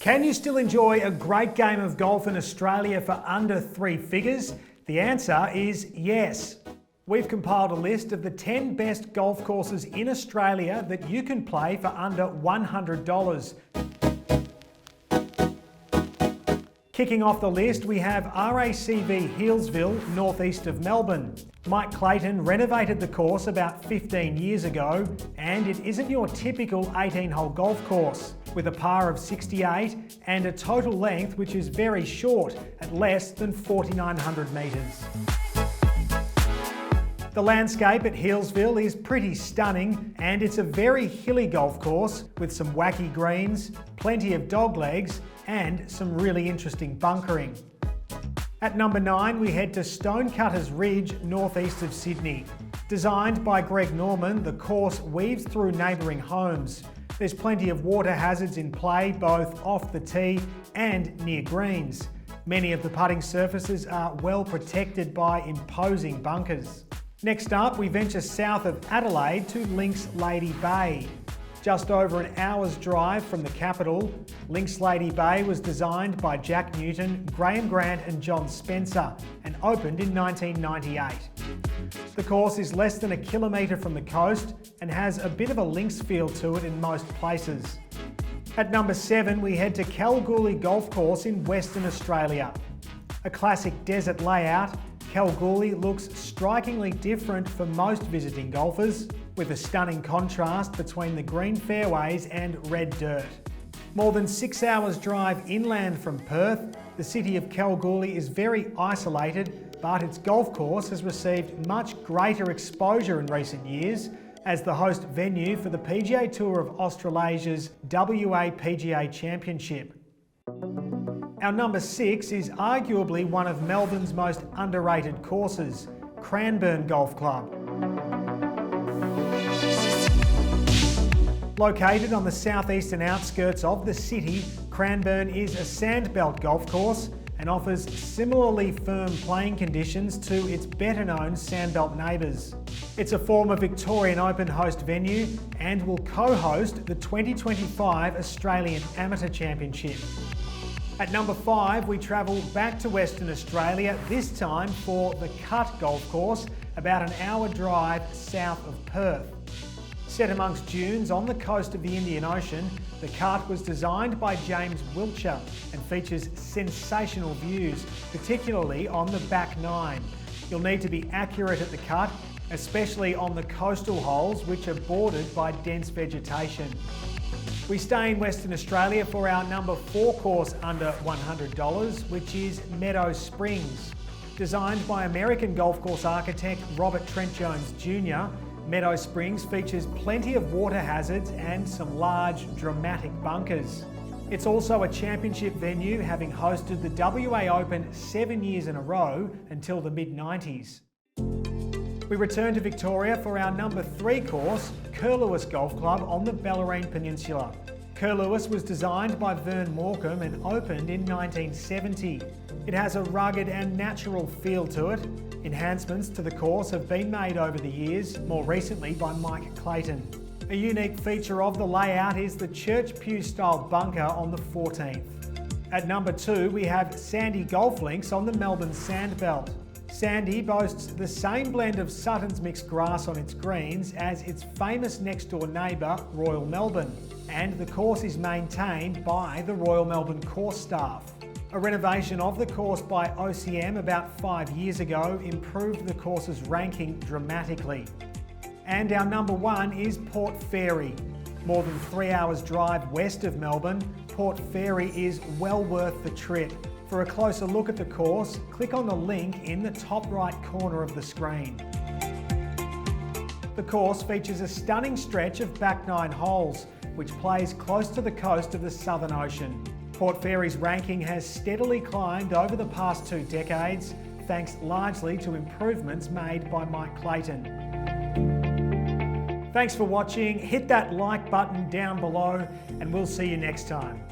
Can you still enjoy a great game of golf in Australia for under three figures? The answer is yes. We've compiled a list of the 10 best golf courses in Australia that you can play for under $100. Kicking off the list, we have RACV Healesville, northeast of Melbourne. Mike Clayton renovated the course about 15 years ago, and it isn't your typical 18-hole golf course, with a par of 68 and a total length which is very short at less than 4,900 metres. The landscape at Healesville is pretty stunning, and it's a very hilly golf course with some wacky greens, plenty of doglegs and some really interesting bunkering. At number 9 we head to Stonecutters Ridge, northeast of Sydney. Designed by Greg Norman, the course weaves through neighbouring homes. There's plenty of water hazards in play both off the tee and near greens. Many of the putting surfaces are well protected by imposing bunkers. Next up, we venture south of Adelaide to Links Lady Bay. Just over an hour's drive from the capital, Links Lady Bay was designed by Jack Newton, Graham Grant and John Spencer and opened in 1998. The course is less than a kilometre from the coast and has a bit of a links feel to it in most places. At number 7 we head to Kalgoorlie Golf Course in Western Australia. A classic desert layout, Kalgoorlie looks strikingly different for most visiting golfers, with a stunning contrast between the green fairways and red dirt. More than 6 hours drive inland from Perth, the city of Kalgoorlie is very isolated, but its golf course has received much greater exposure in recent years as the host venue for the PGA Tour of Australasia's WA PGA Championship. Our number 6 is arguably one of Melbourne's most underrated courses, Cranbourne Golf Club. Located on the southeastern outskirts of the city, Cranbourne is a sandbelt golf course and offers similarly firm playing conditions to its better-known sandbelt neighbours. It's a former Victorian Open host venue and will co-host the 2025 Australian Amateur Championship. At number 5, we travel back to Western Australia, this time for the Cut Golf Course, about an hour drive south of Perth. Set amongst dunes on the coast of the Indian Ocean, the Cut was designed by James Wiltshire and features sensational views, particularly on the back nine. You'll need to be accurate at the Cut, especially on the coastal holes which are bordered by dense vegetation. We stay in Western Australia for our number 4 course under $100, which is Meadow Springs. Designed by American golf course architect Robert Trent Jones Jr., Meadow Springs features plenty of water hazards and some large, dramatic bunkers. It's also a championship venue, having hosted the WA Open 7 years in a row until the mid-90s. We return to Victoria for our number 3 course, Curlewis Golf Club on the Bellarine Peninsula. Curlewis was designed by Vern Morecambe and opened in 1970. It has a rugged and natural feel to it. Enhancements to the course have been made over the years, more recently by Mike Clayton. A unique feature of the layout is the church pew-style bunker on the 14th. At number 2 we have Sandy Golf Links on the Melbourne Sandbelt. Sandy boasts the same blend of Sutton's mixed grass on its greens as its famous next-door neighbour, Royal Melbourne, and the course is maintained by the Royal Melbourne course staff. A renovation of the course by OCM about 5 years ago improved the course's ranking dramatically. And our number 1 is Port Fairy. More than 3 hours drive west of Melbourne, Port Fairy is well worth the trip. For a closer look at the course, click on the link in the top right corner of the screen. The course features a stunning stretch of back 9 holes, which plays close to the coast of the Southern Ocean. Port Fairy's ranking has steadily climbed over the past 2 decades, thanks largely to improvements made by Mike Clayton. Thanks for watching, hit that like button down below, and we'll see you next time.